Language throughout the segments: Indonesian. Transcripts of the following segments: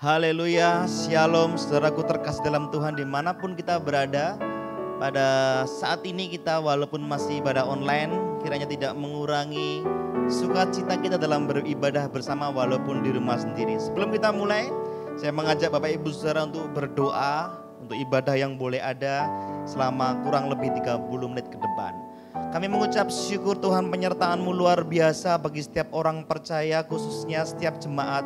Haleluya, shalom saudaraku terkasih dalam Tuhan dimanapun kita berada. Pada saat ini kita walaupun masih pada online, kiranya tidak mengurangi sukacita kita dalam beribadah bersama walaupun di rumah sendiri. Sebelum kita mulai, saya mengajak Bapak Ibu Saudara untuk berdoa untuk ibadah yang boleh ada selama kurang lebih 30 menit ke depan. Kami mengucap syukur Tuhan, penyertaan-Mu luar biasa bagi setiap orang percaya, khususnya setiap jemaat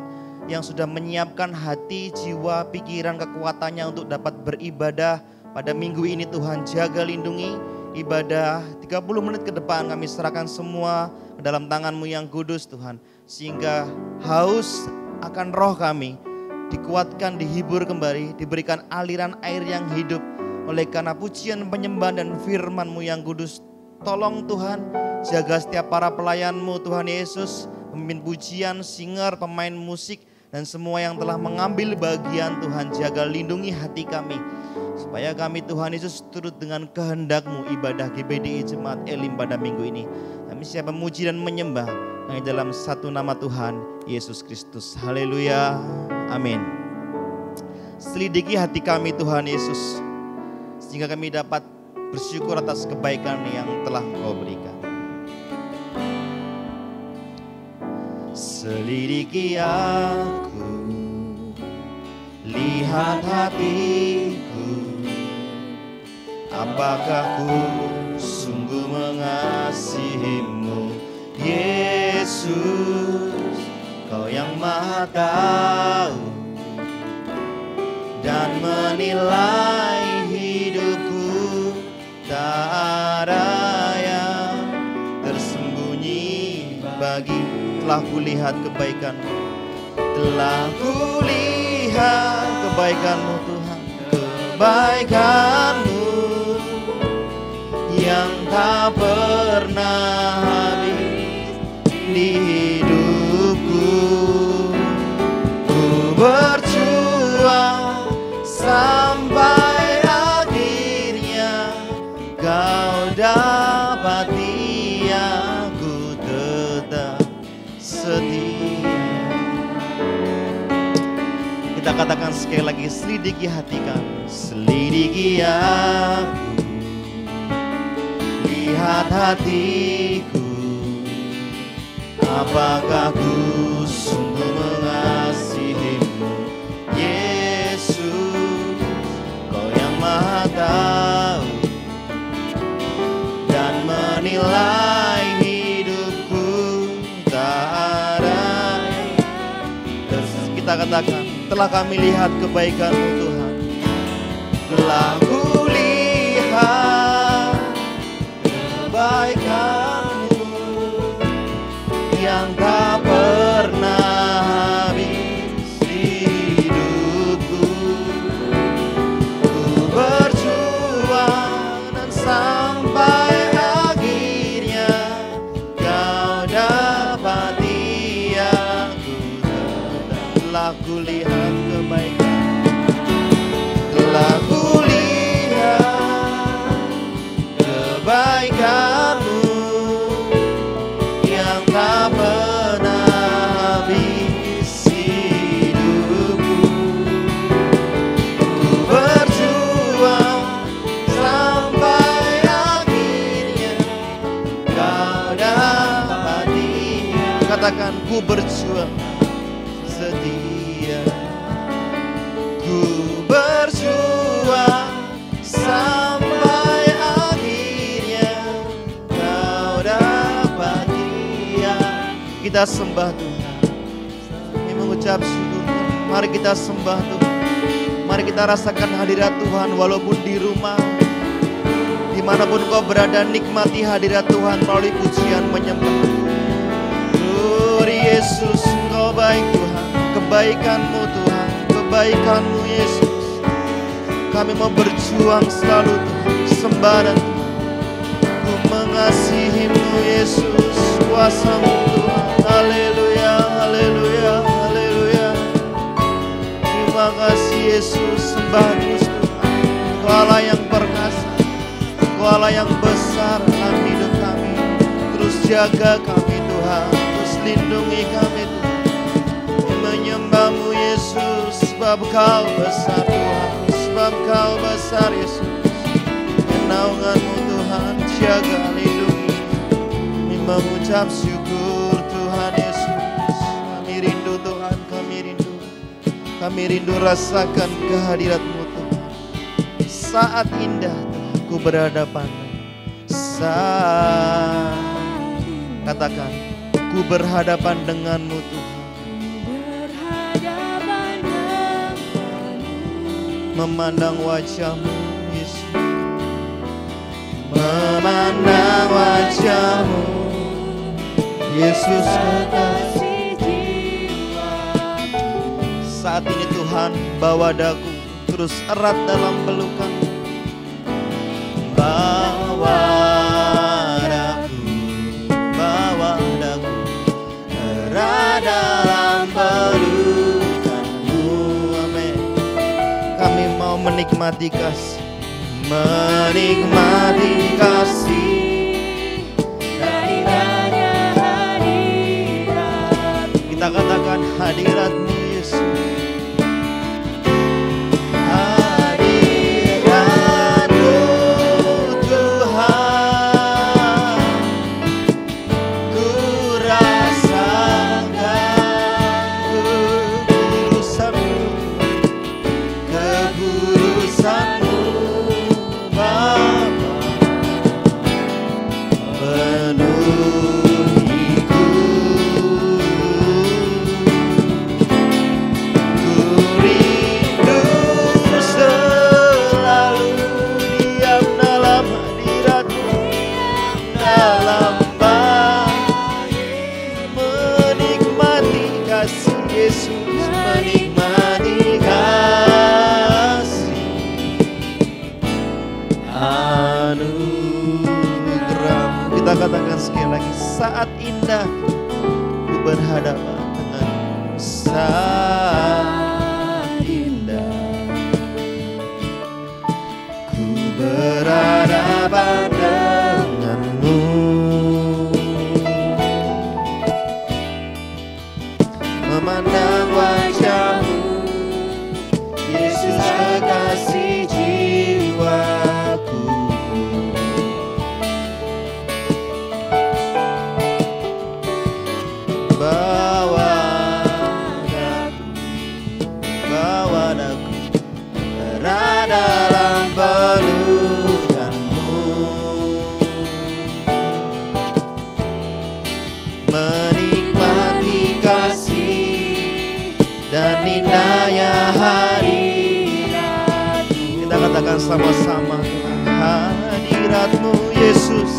yang sudah menyiapkan hati, jiwa, pikiran, kekuatannya untuk dapat beribadah pada minggu ini. Tuhan jaga lindungi ibadah 30 menit ke depan, kami serahkan semua ke dalam tangan-Mu yang kudus Tuhan. Sehingga haus akan roh kami dikuatkan, dihibur kembali, diberikan aliran air yang hidup oleh karena pujian, penyembahan dan firman-Mu yang kudus. Tolong Tuhan, jaga setiap para pelayan-Mu Tuhan Yesus, pemimpin pujian, singer, pemain musik, dan semua yang telah mengambil bagian. Tuhan jaga lindungi hati kami, supaya kami Tuhan Yesus turut dengan kehendak-Mu ibadah GBDI Jemaat Elim pada minggu ini. Kami siap memuji dan menyembah hanya dalam satu nama Tuhan Yesus Kristus. Haleluya, amin. Selidiki hati kami Tuhan Yesus, sehingga kami dapat bersyukur atas kebaikan yang telah Engkau berikan. Selidiki aku, lihat hatiku, apakah ku sungguh mengasihi-Mu, Yesus. Kau yang Maha tahu dan menilai hidupku, tak ada yang tersembunyi bagi. Telah kulihat kebaikan-Mu, telah kulihat kebaikan-Mu Tuhan, kebaikan-Mu yang tak pernah habis di hidupku. Ku berjuang sampai akhirnya Kau dapati aku tetap setia. Kita katakan sekali lagi, selidiki hati kami, selidiki aku, lihat hatiku, apakah ku sungguh mengasihi-Mu, Yesus. Kau yang Maha tahu dan menilai hidupku, tak ada. Kita katakan, telah kami lihat kebaikan-Mu Tuhan, telah kulihat kebaikan-Mu yang tak pernah habis di hidupku. Ku berjuang dan sampai akhirnya Kau dapati aku tetap. Telah kulihat kebaikan, telah kulihat kebaikan-Mu yang tak pernah habis hidupku. Ku berjuang sampai akhirnya Kau dapati. Katakan, ku berjuang setia, ku berjuang sampai akhirnya Kau dapati. Kita sembah Tuhan, kami mengucap syukur. Mari kita sembah Tuhan, mari kita rasakan hadirat Tuhan walaupun di rumah. Dimanapun kau berada, nikmati hadirat Tuhan melalui pujian menyembah. Yesus, Engkau baik Tuhan, kebaikan-Mu Tuhan, kebaikan-Mu Yesus. Kami mau berjuang selalu Tuhan, sembah dan Tuhan. Ku mengasihi-Mu Yesus, kuasa-Mu Tuhan. Haleluya, haleluya, haleluya. Terima kasih Yesus, sembah terus Tuhan. Engkau Allah yang perkasa, Engkau Allah yang besar dalam hidup kami. Terus jaga kami Tuhan, terus lindungi kami Tuhan. Menyembah-Mu Yesus, sebab Kau besar Tuhan, sebab Kau besar Yesus. Naungan-Mu Tuhan jaga lindungi. Kami mengucap syukur Tuhan Yesus. Kami rindu Tuhan, kami rindu. Kami rindu rasakan kehadirat-Mu Tuhan. Saat indah Tuhan ku berhadapan. Saat katakan ku berhadapan dengan-Mu Tuhan. Memandang wajah-Mu Yesus. Memandang wajah-Mu Yesus kekasih jiwa. Saat ini Tuhan bawa daku terus erat dalam pelukan. Bawa daku erat dalam pelukan-Mu. Amin. Kami mau menikmati kasih, menikmati kasih dan indahnya hadirat. Kita katakan hadirat-Mu Yesus. Hadirat-Mu Tuhan, ku rasakan kekudusan-Mu, kekudusan-Mu Bapa, penuhiku. Ku rindu selalu diam dalam hadirat-Mu, dalam bait menikmati kasih Yesus, menikmati kasih anugerah-Mu. Kita katakan sekali lagi, saat indah ku berhadapan dengan saat indah ku berhadapan dengan-Mu. Memandang wajah-Mu Yesus kekasih jiwaku. Bawa daku erat dalam pelukan-Mu. Menikmati kasih dan indahnya hadirat-Mu. Kita katakan sama-sama, hadirat-Mu Yesus,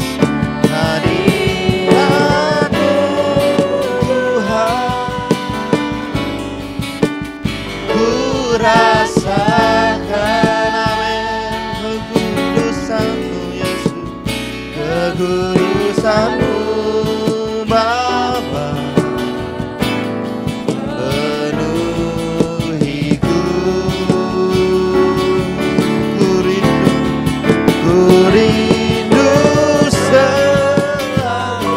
hadirat-Mu Tuhan, ku rasakan amin kekudusan-Mu Yesus, kekudusan-Mu Bapa, penuhiku. Ku rindu selalu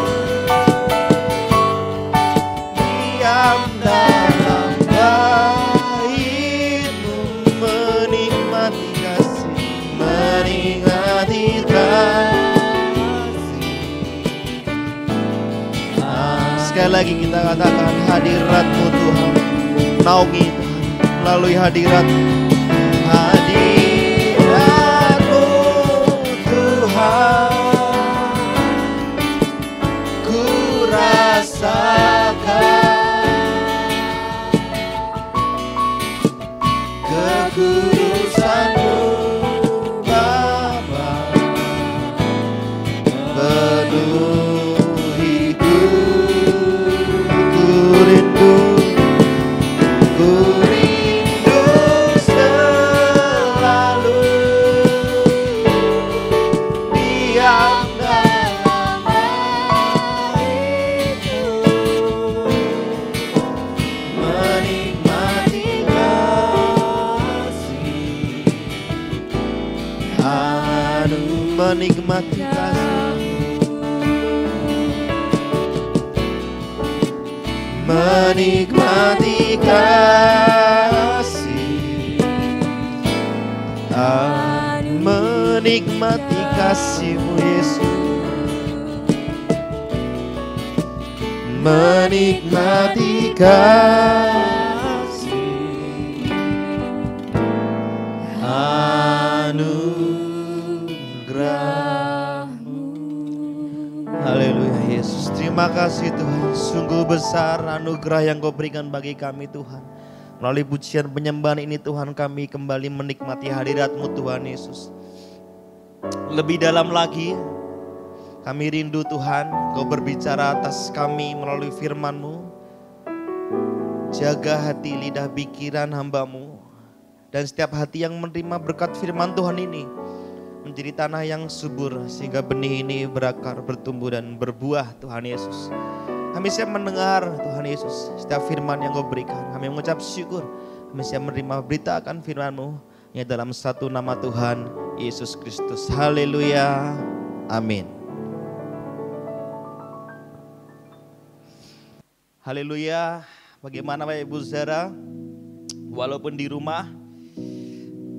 diam dalam bait-Mu, menikmati kasih, menikmati kasih. Sekali lagi kita katakan hadirat-Mu Tuhan, naungi Tuhan melalui hadirat-Mu. Hadirat-Mu Tuhan, ku rasakan kekudusan-Mu Bapa, penuhiku. Ku rindu selalu diam dalam bait-Mu, menikmati kasih, menikmati kasih, menikmati kasih kasih-Mu Yesus. Menikmati kasih anugerah-Mu. Haleluya Yesus, terima kasih Tuhan. Sungguh besar anugerah yang Kau berikan bagi kami Tuhan. Melalui pujian penyembahan ini Tuhan, kami kembali menikmati hadirat-Mu Tuhan Yesus. Lebih dalam lagi, kami rindu Tuhan, Kau berbicara atas kami melalui firman-Mu. Jaga hati, lidah, pikiran hamba-Mu. Dan setiap hati yang menerima berkat firman Tuhan ini menjadi tanah yang subur, sehingga benih ini berakar, bertumbuh dan berbuah Tuhan Yesus. Kami siap mendengar Tuhan Yesus setiap firman yang Kau berikan. Kami mengucap syukur, kami siap menerima berita akan firman-Mu. Ini dalam satu nama Tuhan Yesus Kristus. Haleluya, amin. Haleluya. Bagaimana Bapak Ibu Saudara, walaupun di rumah,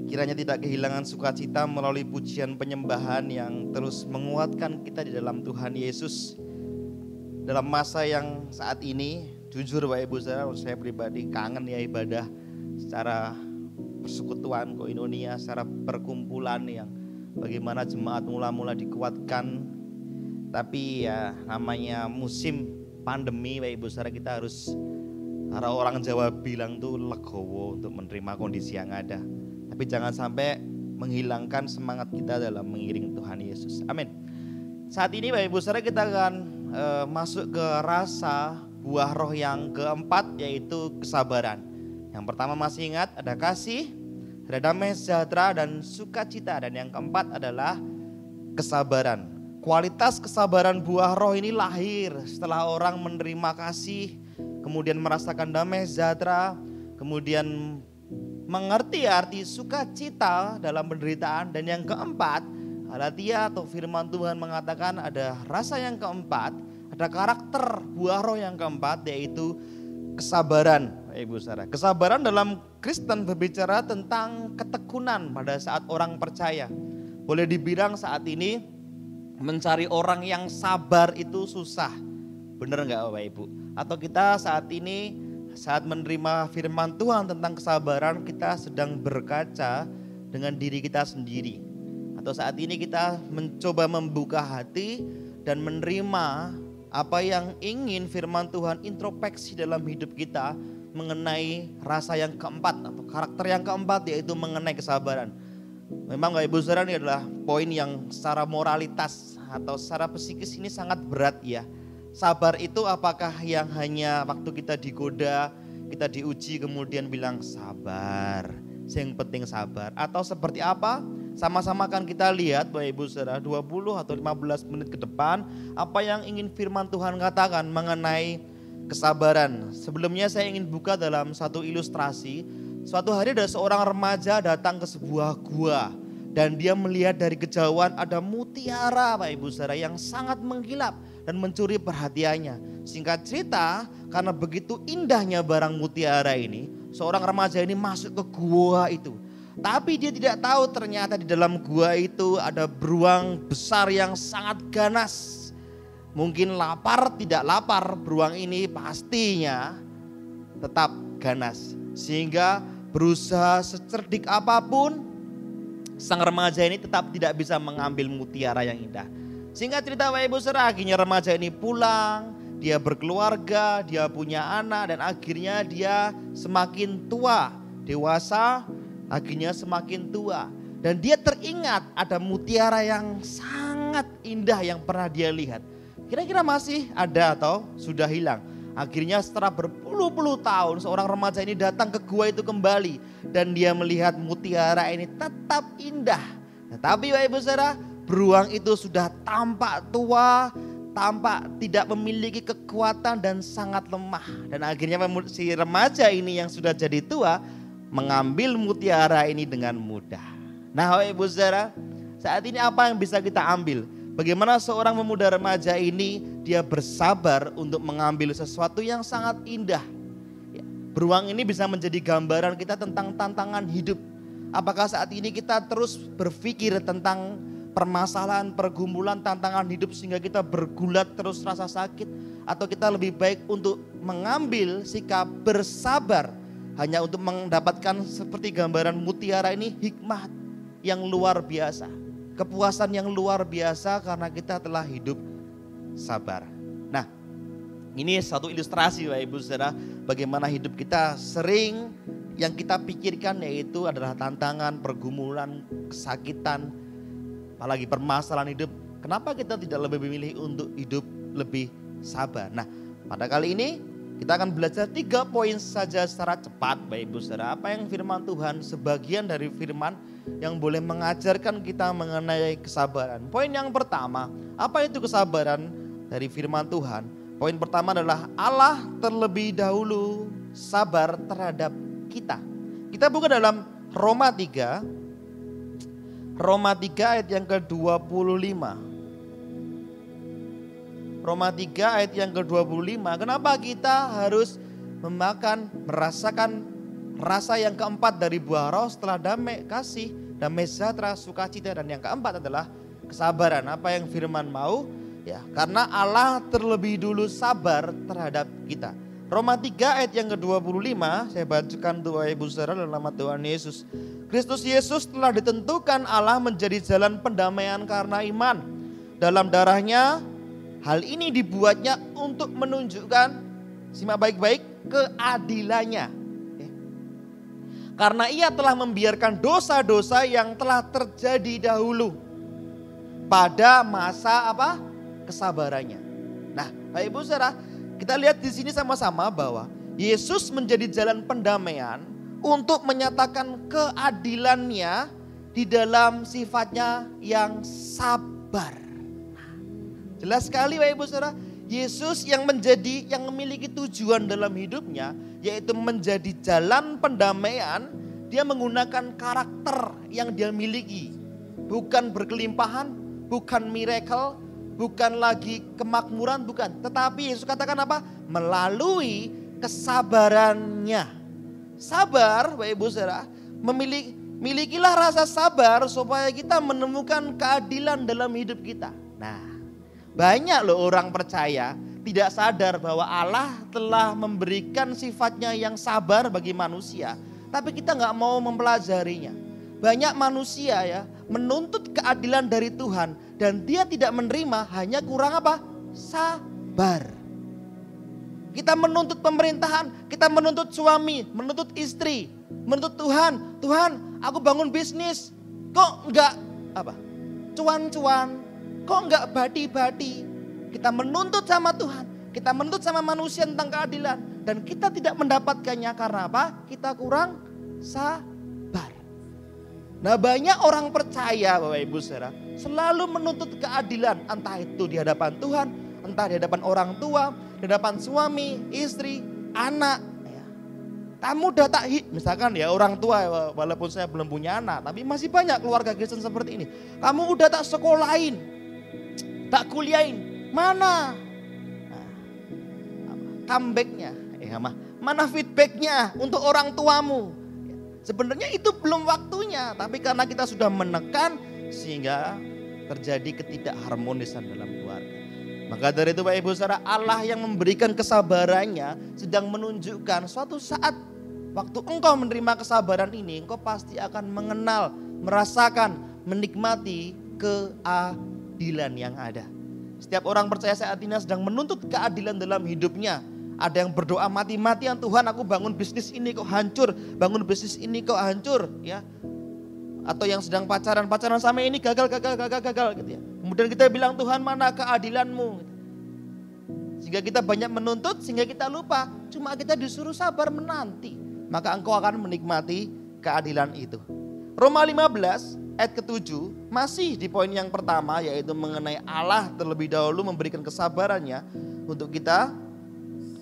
kiranya tidak kehilangan sukacita melalui pujian penyembahan yang terus menguatkan kita di dalam Tuhan Yesus. Dalam masa yang saat ini, jujur Bapak Ibu Saudara, saya pribadi kangen ya ibadah secara persekutuan koinonia, secara perkumpulan yang bagaimana jemaat mula-mula dikuatkan. Tapi ya namanya musim pandemi Bapak Ibu Saudara, kita harus, para orang Jawa bilang tuh legowo untuk menerima kondisi yang ada. Tapi jangan sampai menghilangkan semangat kita dalam mengiring Tuhan Yesus. Amin. Saat ini Bapak Ibu Saudara, kita akan masuk ke rasa buah roh yang keempat, yaitu kesabaran. Yang pertama masih ingat, ada kasih, ada damai sejahtera dan sukacita. Dan yang keempat adalah kesabaran. Kualitas kesabaran buah roh ini lahir setelah orang menerima kasih, kemudian merasakan damai sejahtera, kemudian mengerti arti sukacita dalam penderitaan. Dan yang keempat, Galatia atau firman Tuhan mengatakan ada rasa yang keempat, ada karakter buah roh yang keempat, yaitu kesabaran. Ibu saudara, kesabaran dalam Kristen berbicara tentang ketekunan pada saat orang percaya. Boleh dibilang saat ini mencari orang yang sabar itu susah. Benar enggak Bapak Ibu? Atau kita saat ini saat menerima firman Tuhan tentang kesabaran, kita sedang berkaca dengan diri kita sendiri. Atau saat ini kita mencoba membuka hati dan menerima apa yang ingin firman Tuhan introspeksi dalam hidup kita mengenai rasa yang keempat atau karakter yang keempat, yaitu mengenai kesabaran. Memang Bapak Ibu Saudara, ini adalah poin yang secara moralitas atau secara psikis ini sangat berat ya. Sabar itu apakah yang hanya waktu kita digoda, kita diuji kemudian bilang sabar, yang penting sabar. Atau seperti apa? Sama-sama kan kita lihat Bapak Ibu Saudara 20 atau 15 menit ke depan apa yang ingin firman Tuhan katakan mengenai kesabaran. Sebelumnya saya ingin buka dalam satu ilustrasi. Suatu hari ada seorang remaja datang ke sebuah gua dan dia melihat dari kejauhan ada mutiara Bapak Ibu Saudara yang sangat mengkilap dan mencuri perhatiannya. Singkat cerita, karena begitu indahnya barang mutiara ini, seorang remaja ini masuk ke gua itu. Tapi dia tidak tahu ternyata di dalam gua itu ada beruang besar yang sangat ganas. Mungkin lapar, tidak lapar, beruang ini pastinya tetap ganas. Sehingga berusaha secerdik apapun, sang remaja ini tetap tidak bisa mengambil mutiara yang indah. Singkat cerita Bapak Ibu Saudara, akhirnya remaja ini pulang, dia berkeluarga, dia punya anak, dan akhirnya dia semakin tua, dewasa, akhirnya semakin tua. Dan dia teringat ada mutiara yang sangat indah yang pernah dia lihat. Kira-kira masih ada atau sudah hilang? Akhirnya setelah berpuluh-puluh tahun seorang remaja ini datang ke gua itu kembali. Dan dia melihat mutiara ini tetap indah. Tetapi Bapak Ibu Saudara, beruang itu sudah tampak tua, tampak tidak memiliki kekuatan dan sangat lemah. Dan akhirnya si remaja ini yang sudah jadi tua mengambil mutiara ini dengan mudah. Nah Bapak Ibu Saudara, saat ini apa yang bisa kita ambil? Bagaimana seorang pemuda remaja ini dia bersabar untuk mengambil sesuatu yang sangat indah. Beruang ini bisa menjadi gambaran kita tentang tantangan hidup. Apakah saat ini kita terus berpikir tentang permasalahan, pergumulan, tantangan hidup sehingga kita bergulat terus rasa sakit, atau kita lebih baik untuk mengambil sikap bersabar hanya untuk mendapatkan seperti gambaran mutiara ini, hikmah yang luar biasa, kepuasan yang luar biasa karena kita telah hidup sabar. Nah, ini satu ilustrasi Bapak Ibu Saudara bagaimana hidup kita sering yang kita pikirkan yaitu adalah tantangan, pergumulan, kesakitan, apalagi permasalahan hidup. Kenapa kita tidak lebih memilih untuk hidup lebih sabar? Nah, pada kali ini kita akan belajar 3 poin saja secara cepat Bapak Ibu Saudara. Apa yang firman Tuhan, sebagian dari firman yang boleh mengajarkan kita mengenai kesabaran. Poin yang pertama, apa itu kesabaran dari firman Tuhan? Poin pertama adalah Allah terlebih dahulu sabar terhadap kita. Kita buka dalam Roma 3 ayat yang ke-25. Roma 3 ayat yang ke-25. Kenapa kita harus merasakan rasa yang keempat dari buah roh setelah damai, kasih, damai sejahtera, sukacita, dan yang keempat adalah kesabaran. Apa yang firman mau? Ya, karena Allah terlebih dulu sabar terhadap kita. Roma 3 ayat yang ke-25, saya bacakan doa Ibu Saudara dalam nama Tuhan Yesus. Kristus Yesus telah ditentukan Allah menjadi jalan pendamaian karena iman. Dalam darahnya, hal ini dibuatnya untuk menunjukkan, simak baik-baik, keadilannya. Karena ia telah membiarkan dosa-dosa yang telah terjadi dahulu pada masa kesabarannya. Nah, Bapak Ibu Saudara, kita lihat di sini sama-sama bahwa Yesus menjadi jalan pendamaian untuk menyatakan keadilannya di dalam sifatnya yang sabar. Jelas sekali Bapak Ibu Saudara, Yesus yang memiliki tujuan dalam hidupnya yaitu menjadi jalan pendamaian. Dia menggunakan karakter yang dia miliki, bukan berkelimpahan, bukan miracle, bukan lagi kemakmuran, bukan. Tetapi Yesus katakan apa? Melalui kesabarannya. Sabar Bapak Ibu Saudara, milikilah rasa sabar supaya kita menemukan keadilan dalam hidup kita. Nah, banyak loh orang percaya tidak sadar bahwa Allah telah memberikan sifatnya yang sabar bagi manusia. Tapi kita gak mau mempelajarinya. Banyak manusia ya menuntut keadilan dari Tuhan dan dia tidak menerima, hanya kurang sabar. Kita menuntut pemerintahan, kita menuntut suami, menuntut istri, menuntut Tuhan. Tuhan, aku bangun bisnis, kok enggak cuan-cuan, kok enggak badi-badi. Kita menuntut sama Tuhan, kita menuntut sama manusia tentang keadilan, dan kita tidak mendapatkannya karena apa? Kita kurang sabar. Nah, banyak orang percaya Bapak Ibu Saudara selalu menuntut keadilan, entah itu di hadapan Tuhan, entah di hadapan orang tua, di hadapan suami, istri, anak. Kamu udah tak misalkan ya orang tua, walaupun saya belum punya anak, tapi masih banyak keluarga Kristen seperti ini. Kamu udah tak sekolahin, tak kuliahin, mana comebacknya, mana feedbacknya untuk orang tuamu? Sebenarnya itu belum waktunya, tapi karena kita sudah menekan sehingga terjadi ketidakharmonisan dalam keluarga. Maka dari itu Bapak Ibu Saudara, Allah yang memberikan kesabarannya sedang menunjukkan suatu saat waktu engkau menerima kesabaran ini, engkau pasti akan mengenal, merasakan, menikmati keadilan yang ada. Setiap orang percaya saat ini sedang menuntut keadilan dalam hidupnya. Ada yang berdoa mati-matian, Tuhan aku bangun bisnis ini kok hancur, bangun bisnis ini kok hancur, ya. Atau yang sedang pacaran sama ini gagal gitu ya. Kemudian kita bilang, Tuhan mana keadilanmu? Sehingga kita banyak menuntut, sehingga kita lupa. Cuma kita disuruh sabar menanti. Maka engkau akan menikmati keadilan itu. Roma 15 ayat ke-7 masih di poin yang pertama, yaitu mengenai Allah terlebih dahulu memberikan kesabarannya untuk kita.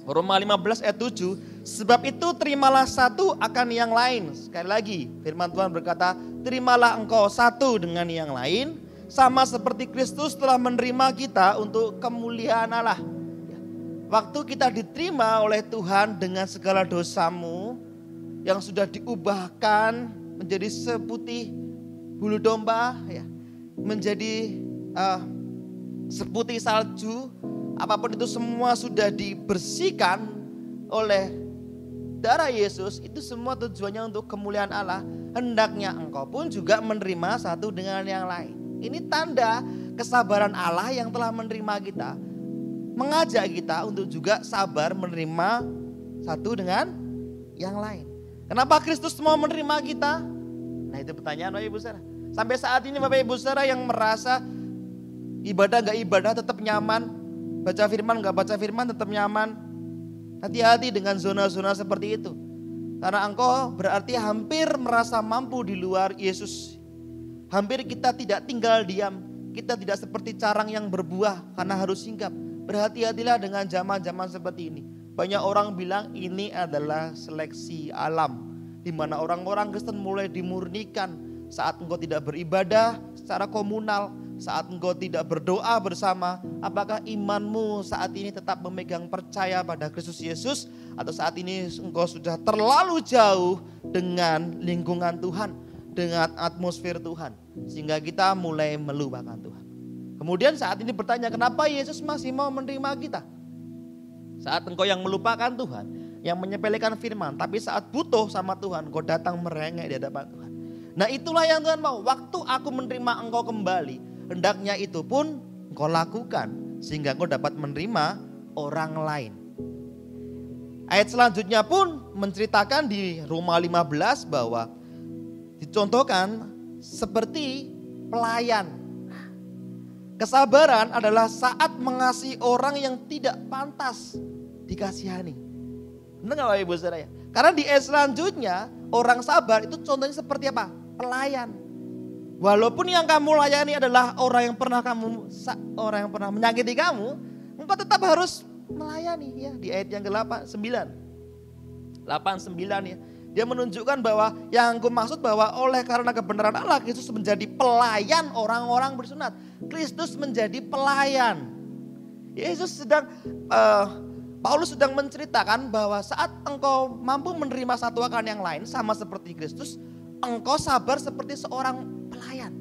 Roma 15 ayat 7, sebab itu terimalah satu akan yang lain. Sekali lagi firman Tuhan berkata, terimalah engkau satu dengan yang lain, sama seperti Kristus telah menerima kita untuk kemuliaan Allah. Waktu kita diterima oleh Tuhan dengan segala dosamu yang sudah diubahkan menjadi seputih bulu domba, ya, menjadi seputih salju, apapun itu semua sudah dibersihkan oleh darah Yesus, itu semua tujuannya untuk kemuliaan Allah. Hendaknya engkau pun juga menerima satu dengan yang lain. Ini tanda kesabaran Allah yang telah menerima kita, mengajak kita untuk juga sabar menerima satu dengan yang lain. Kenapa Kristus mau menerima kita? Nah itu pertanyaan Bapak Ibu Saudara. Sampai saat ini Bapak Ibu Saudara yang merasa ibadah gak ibadah tetap nyaman, baca firman gak baca firman tetap nyaman. Hati-hati dengan zona-zona seperti itu. Karena engkau berarti hampir merasa mampu di luar Yesus. Hampir kita tidak tinggal diam. Kita tidak seperti carang yang berbuah karena harus singkap. Berhati-hatilah dengan zaman-zaman seperti ini. Banyak orang bilang ini adalah seleksi alam, di mana orang-orang Kristen mulai dimurnikan saat engkau tidak beribadah secara komunal, saat engkau tidak berdoa bersama. Apakah imanmu saat ini tetap memegang percaya pada Kristus Yesus, atau saat ini engkau sudah terlalu jauh dengan lingkungan Tuhan, dengan atmosfer Tuhan, sehingga kita mulai melupakan Tuhan. Kemudian saat ini bertanya, kenapa Yesus masih mau menerima kita? Saat engkau yang melupakan Tuhan, yang menyepelekan firman, tapi saat butuh sama Tuhan, engkau datang merengek di hadapan Tuhan. Nah itulah yang Tuhan mau. Waktu aku menerima engkau kembali, hendaknya itu pun engkau lakukan, sehingga engkau dapat menerima orang lain. Ayat selanjutnya pun menceritakan di Roma 15 bahwa dicontohkan seperti pelayan. Kesabaran adalah saat mengasihi orang yang tidak pantas dikasihani. Benar gak Bapak Ibu Saudara ya? Karena di ayat selanjutnya orang sabar itu contohnya seperti apa? Pelayan. Walaupun yang kamu layani adalah orang yang pernah menyakiti kamu, engkau tetap harus melayani ya. Di ayat yang ke-8, 9 ya. Dia menunjukkan bahwa yang aku maksud bahwa oleh karena kebenaran Allah, Kristus menjadi pelayan orang-orang bersunat. Kristus menjadi pelayan. Paulus sedang menceritakan bahwa saat engkau mampu menerima satu akan yang lain sama seperti Kristus, engkau sabar seperti seorang pelayan.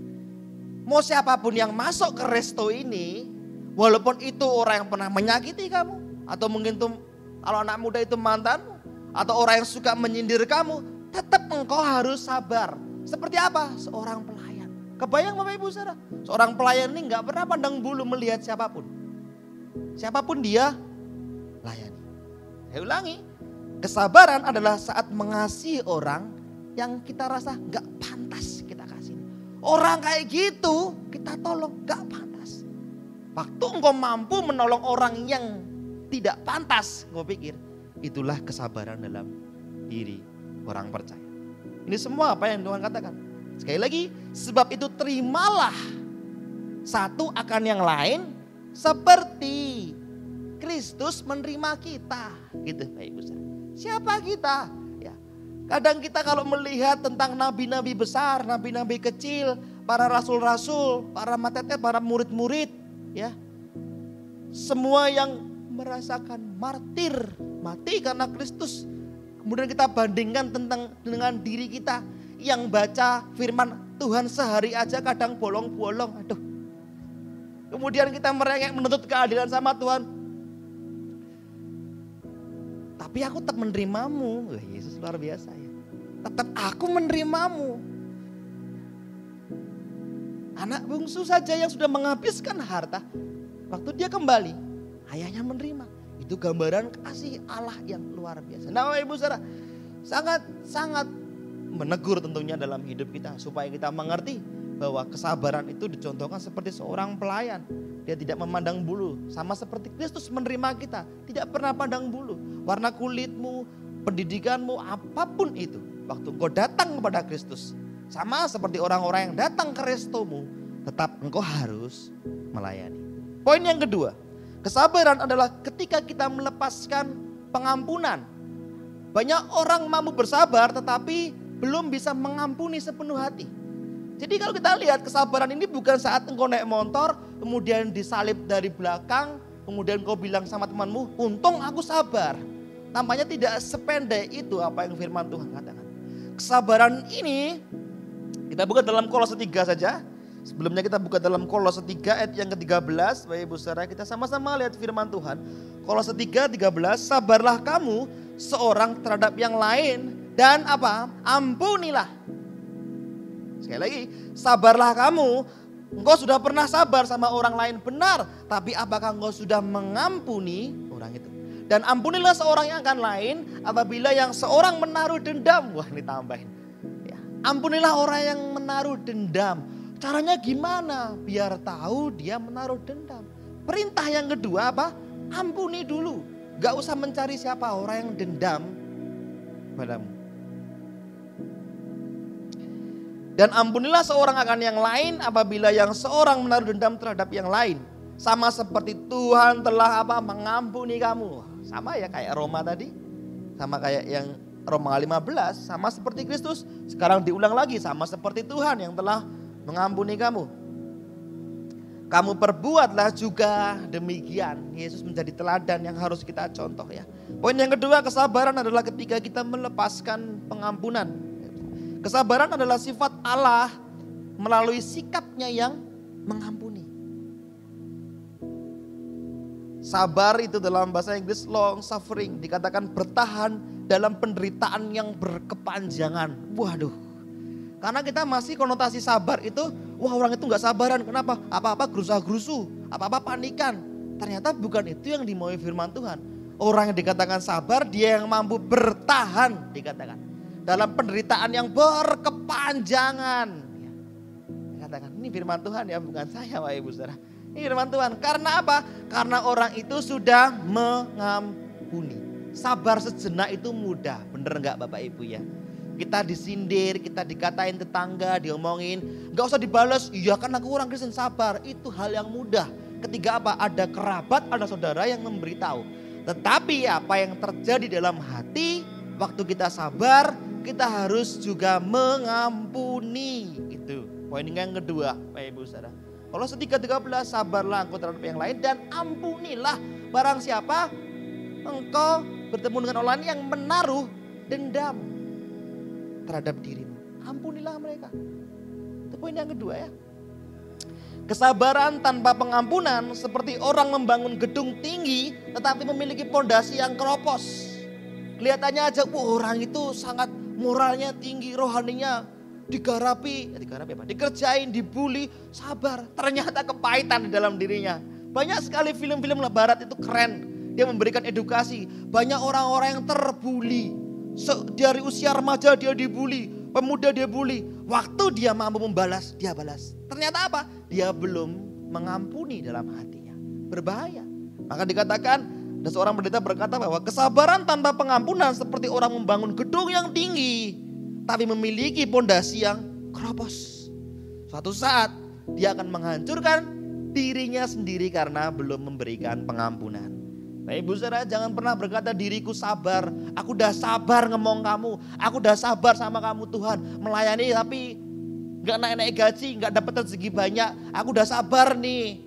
Mau siapapun yang masuk ke resto ini, walaupun itu orang yang pernah menyakiti kamu, atau mungkin tuh kalau anak muda itu mantanmu, atau orang yang suka menyindir kamu, tetap engkau harus sabar. Seperti apa? Seorang pelayan. Kebayang Bapak Ibu Saudara? Seorang pelayan ini gak pernah pandang bulu melihat siapapun. Siapapun dia, layani. Saya ulangi, kesabaran adalah saat mengasihi orang yang kita rasa gak pantas kita kasih. Orang kayak gitu kita tolong, gak pantas. Waktu engkau mampu menolong orang yang tidak pantas, engkau pikir, itulah kesabaran dalam diri orang percaya. Ini semua apa yang Tuhan katakan. Sekali lagi, sebab itu terimalah satu akan yang lain seperti Kristus menerima kita. Gitu Bapak Ibu Saudara. Siapa kita? Ya. Kadang kita kalau melihat tentang nabi-nabi besar, nabi-nabi kecil, para rasul-rasul, para matetes, para murid-murid, ya. Semua yang merasakan martir, mati karena Kristus. Kemudian kita bandingkan dengan diri kita yang baca firman Tuhan sehari aja kadang bolong-bolong. Aduh. Kemudian kita merengek menuntut keadilan sama Tuhan. Tapi aku tetap menerimamu. Wah, Yesus luar biasa ya. Tetap aku menerimamu. Anak bungsu saja yang sudah menghabiskan harta, waktu dia kembali, ayahnya menerima. Itu gambaran kasih Allah yang luar biasa. Nah Bapak Ibu Saudara, sangat menegur tentunya dalam hidup kita. Supaya kita mengerti bahwa kesabaran itu dicontohkan seperti seorang pelayan. Dia tidak memandang bulu. Sama seperti Kristus menerima kita. Tidak pernah pandang bulu. Warna kulitmu, pendidikanmu, apapun itu. Waktu engkau datang kepada Kristus. Sama seperti orang-orang yang datang ke restomu. Tetap engkau harus melayani. Poin yang kedua. Kesabaran adalah ketika kita melepaskan pengampunan. Banyak orang mampu bersabar tetapi belum bisa mengampuni sepenuh hati. Jadi kalau kita lihat kesabaran ini bukan saat engkau naik motor kemudian disalib dari belakang. Kemudian engkau bilang sama temanmu, untung aku sabar. Tampaknya tidak sependek itu apa yang firman Tuhan katakan. Kesabaran ini kita buka dalam Kolose 3 saja. Sebelumnya kita buka dalam Kolose 3 ayat yang ke-13. Bapak Ibu Saudara, kita sama-sama lihat firman Tuhan. Kolose 3:13, sabarlah kamu seorang terhadap yang lain dan apa? Ampunilah. Sekali lagi, sabarlah kamu. Engkau sudah pernah sabar sama orang lain, benar. Tapi apakah engkau sudah mengampuni orang itu? Dan ampunilah seorang yang akan lain apabila yang seorang menaruh dendam. Wah, ini tambahin. Ya, ampunilah orang yang menaruh dendam. Caranya gimana? Biar tahu dia menaruh dendam. Perintah yang kedua apa? Ampuni dulu. Gak usah mencari siapa orang yang dendam padamu. Dan ampunilah seorang akan yang lain apabila yang seorang menaruh dendam terhadap yang lain. Sama seperti Tuhan telah apa? Mengampuni kamu. Sama ya kayak Roma tadi. Sama kayak yang Roma 15. Sama seperti Kristus. Sekarang diulang lagi. Sama seperti Tuhan yang telah mengampuni kamu. Kamu perbuatlah juga demikian. Yesus menjadi teladan yang harus kita contoh ya. Poin yang kedua, kesabaran adalah ketika kita melepaskan pengampunan. Kesabaran adalah sifat Allah melalui sikapnya yang mengampuni. Sabar itu dalam bahasa Inggris long suffering, dikatakan bertahan dalam penderitaan yang berkepanjangan. Waduh. Karena kita masih konotasi sabar itu, wah orang itu gak sabaran. Kenapa? Apa-apa gerusah-gerusu, apa-apa panikan. Ternyata bukan itu yang dimaui firman Tuhan. Orang yang dikatakan sabar, dia yang mampu bertahan dikatakan. Dalam penderitaan yang berkepanjangan. Dikatakan, ini firman Tuhan ya, bukan saya Bapak Ibu Saudara. Ini firman Tuhan. Karena apa? Karena orang itu sudah mengampuni. Sabar sejenak itu mudah. Bener gak Bapak Ibu ya? Kita disindir, kita dikatain tetangga, diomongin, gak usah dibalas. Iya kan aku orang Kristen, sabar. Itu hal yang mudah. Ketiga apa? Ada kerabat, ada saudara yang memberitahu. Tetapi apa yang terjadi dalam hati waktu kita sabar, kita harus juga mengampuni. Itu poin yang kedua Bapak Ibu Saudara. Kolose 3:13, sabarlah engkau terhadap yang lain dan ampunilah barang siapa engkau bertemu dengan orang lain yang menaruh dendam terhadap dirimu. Ampunilah mereka. Itu poin yang kedua ya. Kesabaran tanpa pengampunan seperti orang membangun gedung tinggi tetapi memiliki pondasi yang keropos. Kelihatannya aja orang itu sangat moralnya tinggi, rohaninya dikerjain, dibully, sabar. Ternyata kepahitan di dalam dirinya. Banyak sekali film-film barat itu keren. Dia memberikan edukasi. Banyak orang-orang yang terbuli. Dari usia remaja dia dibully, pemuda dia bully. Waktu dia mampu membalas, dia balas. Ternyata apa? Dia belum mengampuni dalam hatinya. Berbahaya. Maka dikatakan, ada seorang pendeta berkata bahwa kesabaran tanpa pengampunan seperti orang membangun gedung yang tinggi, tapi memiliki pondasi yang keropos. Suatu saat dia akan menghancurkan dirinya sendiri karena belum memberikan pengampunan. Bapak Ibu Saudara, jangan pernah berkata diriku sabar. Aku udah sabar ngomong kamu. Aku udah sabar sama kamu Tuhan. Melayani tapi gak naik-naik gaji, gak dapat rezeki banyak. Aku udah sabar nih.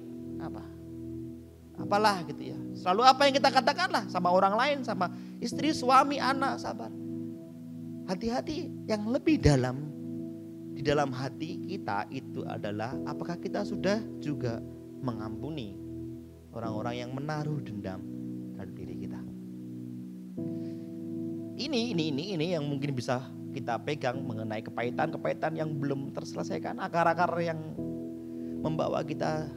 Apalah gitu ya. Selalu apa yang kita katakan lah sama orang lain, sama istri, suami, anak, sabar. Hati-hati yang lebih dalam. Di dalam hati kita itu adalah apakah kita sudah juga mengampuni orang-orang yang menaruh dendam terhadap diri kita. Ini yang mungkin bisa kita pegang mengenai kepahitan yang belum terselesaikan, akar-akar yang membawa kita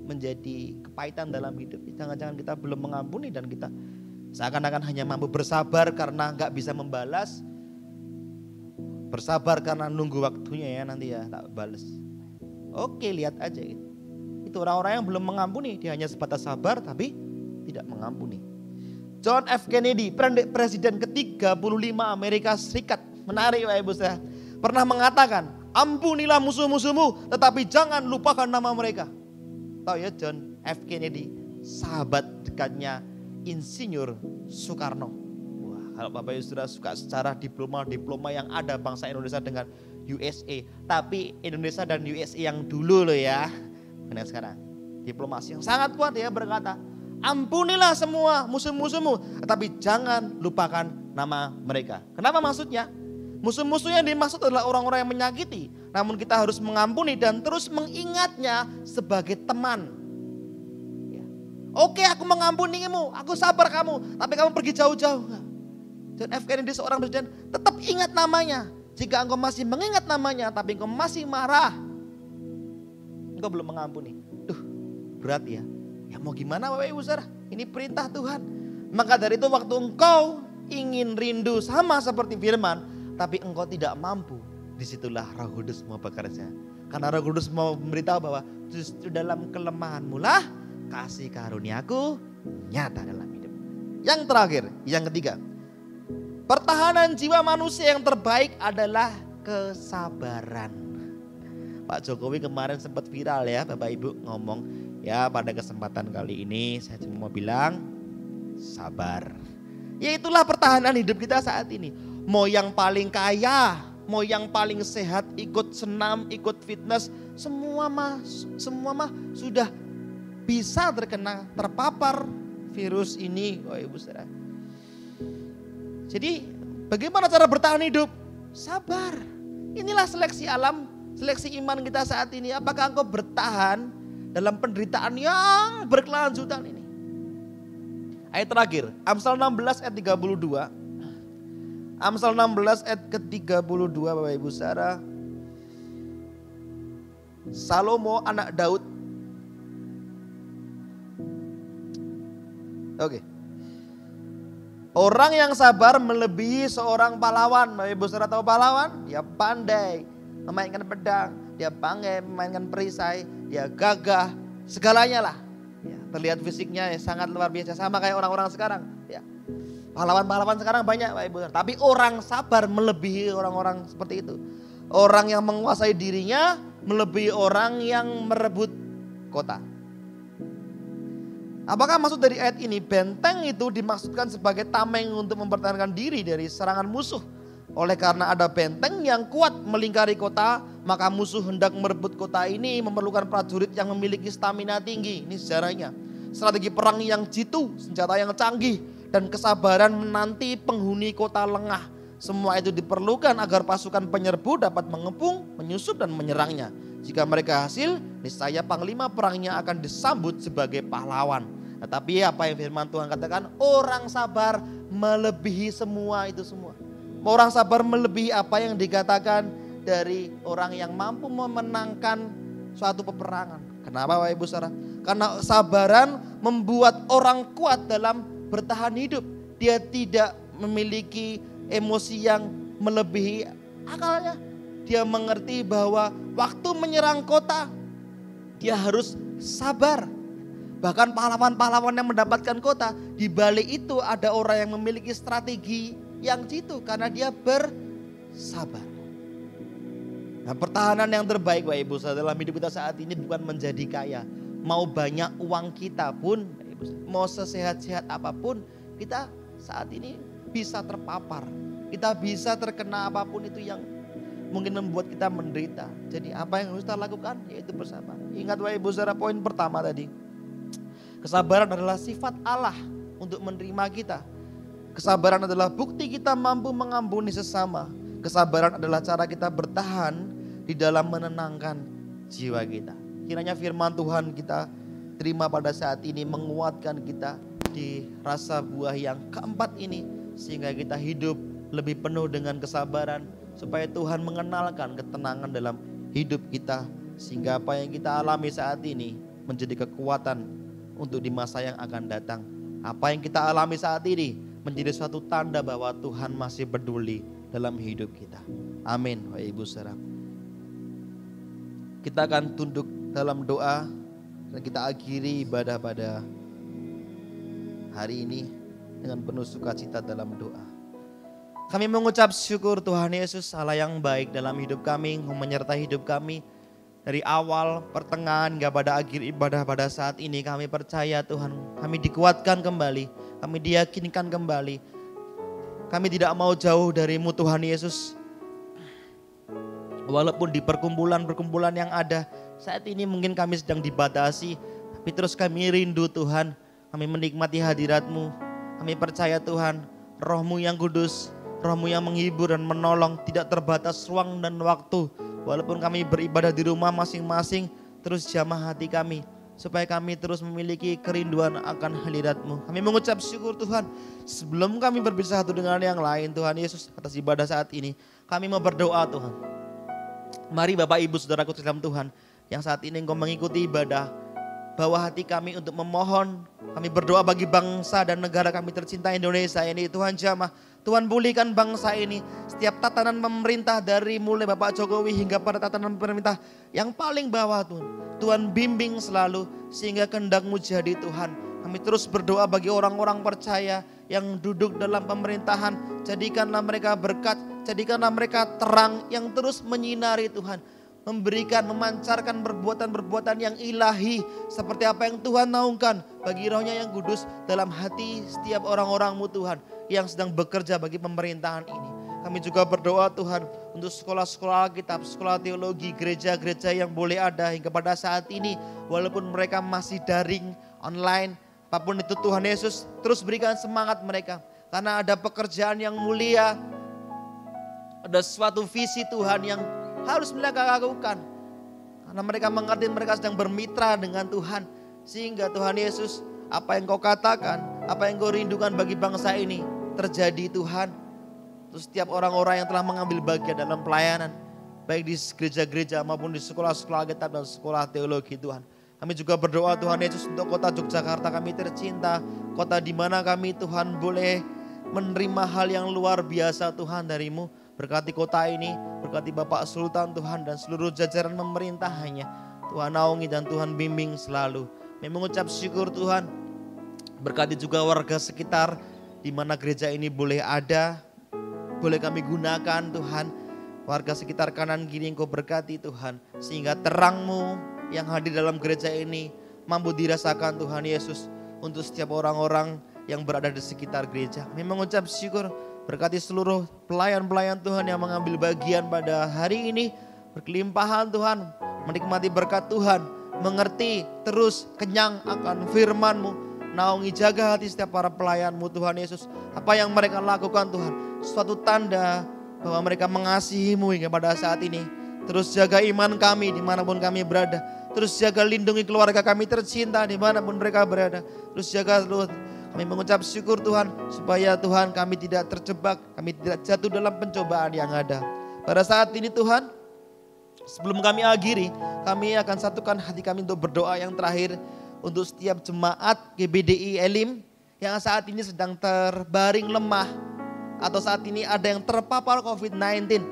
menjadi kepahitan dalam hidup. Jangan-jangan kita belum mengampuni dan kita seakan-akan hanya mampu bersabar karena gak bisa membalas. Bersabar karena nunggu waktunya ya nanti ya tak balas. Oke, lihat aja itu. Itu orang-orang yang belum mengampuni, dia hanya sebatas sabar tapi tidak mengampuni. John F. Kennedy, presiden ke-35 Amerika Serikat, menarik Bapak Ibu Saudara, pernah mengatakan, ampunilah musuh-musuhmu tetapi jangan lupakan nama mereka. Tahu ya John F. Kennedy, sahabat dekatnya Insinyur Soekarno. Wah, kalau Bapak Ibu Saudara suka secara diploma yang ada bangsa Indonesia dengan USA, tapi Indonesia dan USA yang dulu loh ya. Benar sekarang. Diplomasi yang sangat kuat ya berkata, ampunilah semua musuh-musuhmu, tetapi jangan lupakan nama mereka. Kenapa maksudnya? Musuh-musuh yang dimaksud adalah orang-orang yang menyakiti. namun kita harus mengampuni dan terus mengingatnya sebagai teman. Ya. Oke, aku mengampunimu, aku sabar kamu, tapi kamu pergi jauh-jauh. John F. Kennedy seorang presiden, tetap ingat namanya. Jika engkau masih mengingat namanya, tapi engkau masih marah, engkau belum mengampuni. Duh, berat ya. Ya mau gimana Bapak Ibu Saudara, ini perintah Tuhan. Maka dari itu waktu engkau ingin rindu sama seperti firman, tapi engkau tidak mampu, disitulah Roh Kudus mau bekerja. Karena Roh Kudus mau memberitahu bahwa justru dalam kelemahanmu lah kasih karuniaku nyata dalam hidup. Yang terakhir, yang ketiga, pertahanan jiwa manusia yang terbaik adalah kesabaran. Pak Jokowi kemarin sempat viral ya Bapak Ibu ngomong, ya pada kesempatan kali ini saya cuma mau bilang sabar. Ya itulah pertahanan hidup kita saat ini. Mau yang paling kaya, mau yang paling sehat, ikut senam, ikut fitness, semua mah sudah bisa terpapar virus ini, oh Ibu Saudara. Jadi bagaimana cara bertahan hidup? Sabar. Inilah seleksi alam, seleksi iman kita saat ini. Apakah engkau bertahan dalam penderitaan yang berkelanjutan ini? Ayat terakhir, Amsal 16 ayat 32. Amsal 16 ayat ke-32 Bapak Ibu Saudara. Salomo anak Daud. Oke. Orang yang sabar melebihi seorang pahlawan. Bapak Ibu Saudara tahu pahlawan? Dia pandai memainkan pedang, dia pandai memainkan perisai, dia gagah, segalanya lah. Ya, terlihat fisiknya sangat luar biasa, sama kayak orang-orang sekarang. Ya. Pahlawan-pahlawan sekarang banyak Pak Ibu. Tapi orang sabar melebihi orang-orang seperti itu. Orang yang menguasai dirinya melebihi orang yang merebut kota. Apakah maksud dari ayat ini benteng itu dimaksudkan sebagai tameng untuk mempertahankan diri dari serangan musuh? Oleh karena ada benteng yang kuat melingkari kota, maka musuh hendak merebut kota ini memerlukan prajurit yang memiliki stamina tinggi. Ini sejarahnya. Strategi perang yang jitu, senjata yang canggih, dan kesabaran menanti penghuni kota lengah. Semua itu diperlukan agar pasukan penyerbu dapat mengepung, menyusup dan menyerangnya. Jika mereka hasil, niscaya panglima perangnya akan disambut sebagai pahlawan. Tetapi apa yang firman Tuhan katakan? Orang sabar melebihi semua itu semua. Orang sabar melebihi apa yang dikatakan dari orang yang mampu memenangkan suatu peperangan. Kenapa Bapak Ibu Saudara? Karena kesabaran membuat orang kuat dalam bertahan hidup. Dia tidak memiliki emosi yang melebihi akalnya. Dia mengerti bahwa waktu menyerang kota, dia harus sabar. Bahkan pahlawan-pahlawan yang mendapatkan kota, di balik itu ada orang yang memiliki strategi yang jitu karena dia bersabar. Nah, pertahanan yang terbaik Bapak Ibu Saudara dalam hidup kita saat ini bukan menjadi kaya. Mau banyak uang kita pun, mau sesehat-sehat apapun, kita saat ini bisa terpapar. Kita bisa terkena apapun itu yang mungkin membuat kita menderita. Jadi apa yang harus kita lakukan? Yaitu bersabar. Ingat Bapak Ibu Saudara poin pertama tadi. Kesabaran adalah sifat Allah untuk menerima kita. Kesabaran adalah bukti kita mampu mengampuni sesama. Kesabaran adalah cara kita bertahan di dalam menenangkan jiwa kita. Kiranya firman Tuhan kita terima pada saat ini menguatkan kita di rasa buah yang keempat ini. Sehingga kita hidup lebih penuh dengan kesabaran. Supaya Tuhan mengenalkan ketenangan dalam hidup kita. Sehingga apa yang kita alami saat ini menjadi kekuatan untuk di masa yang akan datang. Apa yang kita alami saat ini menjadi suatu tanda bahwa Tuhan masih peduli dalam hidup kita. Amin Bapak Ibu Saudara. Kita akan tunduk dalam doa dan kita akhiri ibadah pada hari ini dengan penuh sukacita dalam doa. Kami mengucap syukur Tuhan Yesus, Allah yang baik dalam hidup kami, menyertai hidup kami. Dari awal, pertengahan, hingga pada akhir ibadah pada saat ini kami percaya Tuhan, kami dikuatkan kembali, kami diyakinkan kembali. Kami tidak mau jauh dari-Mu Tuhan Yesus. Walaupun di perkumpulan-perkumpulan yang ada, saat ini mungkin kami sedang dibatasi, tapi terus kami rindu Tuhan, kami menikmati hadirat-Mu. Kami percaya Tuhan, Roh-Mu yang kudus, Roh-Mu yang menghibur dan menolong, tidak terbatas ruang dan waktu. Walaupun kami beribadah di rumah masing-masing, terus jamah hati kami, supaya kami terus memiliki kerinduan akan hadirat-Mu. Kami mengucap syukur Tuhan, sebelum kami berpisah satu dengan yang lain Tuhan Yesus, atas ibadah saat ini, kami mau berdoa Tuhan. Mari Bapak Ibu Saudaraku dalam Tuhan, yang saat ini Engkau mengikuti ibadah, bawa hati kami untuk memohon, kami berdoa bagi bangsa dan negara kami tercinta Indonesia ini. Tuhan jamah, Tuhan pulihkan bangsa ini. Setiap tatanan pemerintah dari mulai Bapak Jokowi hingga pada tatanan pemerintah yang paling bawah Tuhan. Tuhan bimbing selalu sehingga kehendak-Mu jadi Tuhan. Kami terus berdoa bagi orang-orang percaya yang duduk dalam pemerintahan. Jadikanlah mereka berkat, jadikanlah mereka terang yang terus menyinari Tuhan. Memberikan, memancarkan perbuatan-perbuatan yang ilahi seperti apa yang Tuhan naungkan bagi Roh-Nya yang kudus dalam hati setiap orang-orang-Mu Tuhan yang sedang bekerja bagi pemerintahan ini. Kami juga berdoa Tuhan untuk sekolah-sekolah Alkitab, sekolah teologi, gereja-gereja yang boleh ada hingga pada saat ini, walaupun mereka masih daring, online, apapun itu Tuhan Yesus, terus berikan semangat mereka karena ada pekerjaan yang mulia, ada suatu visi Tuhan yang harus mereka lakukan. Karena mereka mengerti mereka sedang bermitra dengan Tuhan. Sehingga Tuhan Yesus, apa yang Kau katakan, apa yang Kau rindukan bagi bangsa ini terjadi Tuhan. Terus setiap orang-orang yang telah mengambil bagian dalam pelayanan, baik di gereja-gereja maupun di sekolah-sekolah Alkitab dan sekolah teologi Tuhan. Kami juga berdoa Tuhan Yesus untuk kota Yogyakarta kami tercinta. Kota di mana kami Tuhan boleh menerima hal yang luar biasa Tuhan dari-Mu. Berkati kota ini, berkati Bapak Sultan Tuhan dan seluruh jajaran pemerintahannya. Tuhan naungi dan Tuhan bimbing selalu. Kami mengucap syukur Tuhan. Berkati juga warga sekitar di mana gereja ini boleh ada, boleh kami gunakan Tuhan. Warga sekitar kanan kiri Engkau berkati Tuhan. Sehingga terang-Mu yang hadir dalam gereja ini mampu dirasakan Tuhan Yesus untuk setiap orang-orang yang berada di sekitar gereja. Kami mengucap syukur. Berkati seluruh pelayan-pelayan Tuhan yang mengambil bagian pada hari ini. Berkelimpahan Tuhan, menikmati berkat Tuhan, mengerti terus kenyang akan firman-Mu. Naungi jaga hati setiap para pelayan-Mu Tuhan Yesus. Apa yang mereka lakukan Tuhan, suatu tanda bahwa mereka mengasihi-Mu hingga pada saat ini. Terus jaga iman kami dimanapun kami berada. Terus jaga lindungi keluarga kami tercinta dimanapun mereka berada. Terus jaga seluruh. Kami mengucap syukur Tuhan supaya Tuhan kami tidak terjebak, kami tidak jatuh dalam pencobaan yang ada. Pada saat ini Tuhan, sebelum kami akhiri, kami akan satukan hati kami untuk berdoa yang terakhir untuk setiap jemaat GBDI Elim yang saat ini sedang terbaring lemah atau saat ini ada yang terpapar COVID-19.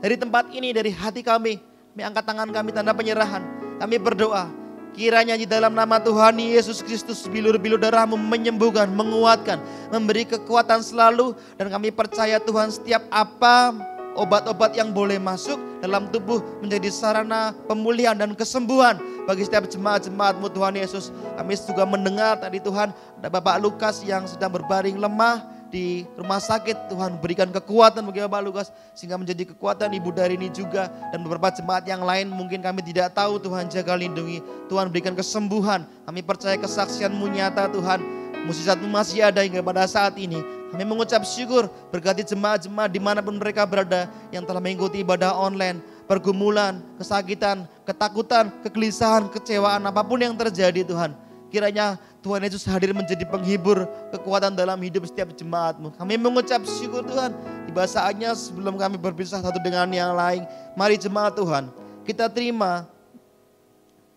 Dari tempat ini, dari hati kami angkat tangan kami tanda penyerahan. Kami berdoa. Kiranya di dalam nama Tuhan Yesus Kristus bilur-bilur darah-Mu menyembuhkan, menguatkan, memberi kekuatan selalu. Dan kami percaya Tuhan setiap apa obat-obat yang boleh masuk dalam tubuh menjadi sarana pemulihan dan kesembuhan bagi setiap jemaat-jemaat-Mu Tuhan Yesus. Kami juga mendengar tadi Tuhan ada Bapak Lukas yang sedang berbaring lemah di rumah sakit. Tuhan berikan kekuatan bagi Bapak Lukas sehingga menjadi kekuatan Ibu Darini juga dan beberapa jemaat yang lain mungkin kami tidak tahu. Tuhan jaga lindungi, Tuhan berikan kesembuhan. Kami percaya kesaksian-Mu nyata Tuhan, mukjizat-Mu masih ada hingga pada saat ini. Kami mengucap syukur berkati jemaat-jemaat dimanapun mereka berada yang telah mengikuti ibadah online. Pergumulan, kesakitan, ketakutan, kegelisahan, kecewaan apapun yang terjadi Tuhan, kiranya Tuhan Yesus hadir menjadi penghibur kekuatan dalam hidup setiap jemaat-Mu. Kami mengucap syukur Tuhan. Tiba saatnya sebelum kami berpisah satu dengan yang lain. Mari jemaat Tuhan, kita terima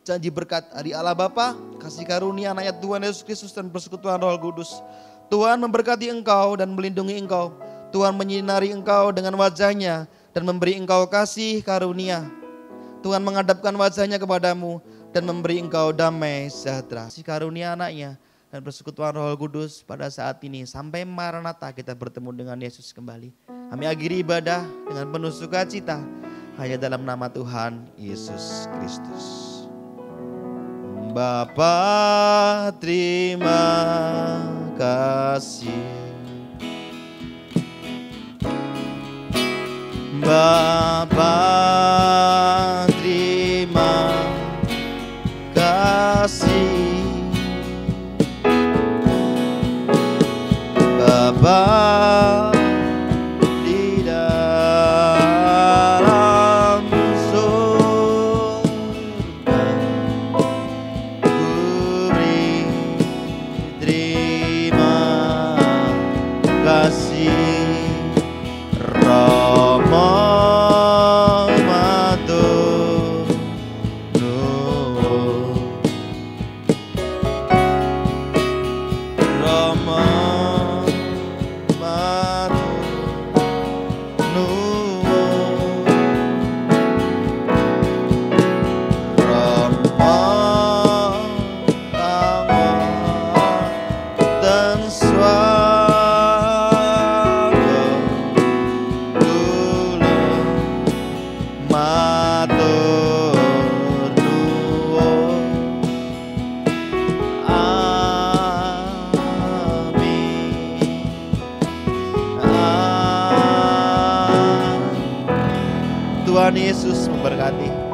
janji berkat dari Allah Bapa, kasih karunia anaknya Tuhan Yesus Kristus dan persekutuan Roh Kudus. Tuhan memberkati engkau dan melindungi engkau. Tuhan menyinari engkau dengan wajah-Nya dan memberi engkau kasih karunia. Tuhan menghadapkan wajah-Nya kepadamu dan memberi engkau damai sejahtera. Kasih karunia anaknya dan persekutuan Roh Kudus pada saat ini sampai Maranatha kita bertemu dengan Yesus kembali. Kami akhiri ibadah dengan penuh sukacita hanya dalam nama Tuhan Yesus Kristus. Bapa terima kasih, Bapa terima kasih, Bapa di dalam nuwun Rama dan swarga kula matur nuwun Tuhan Yesus memberkati.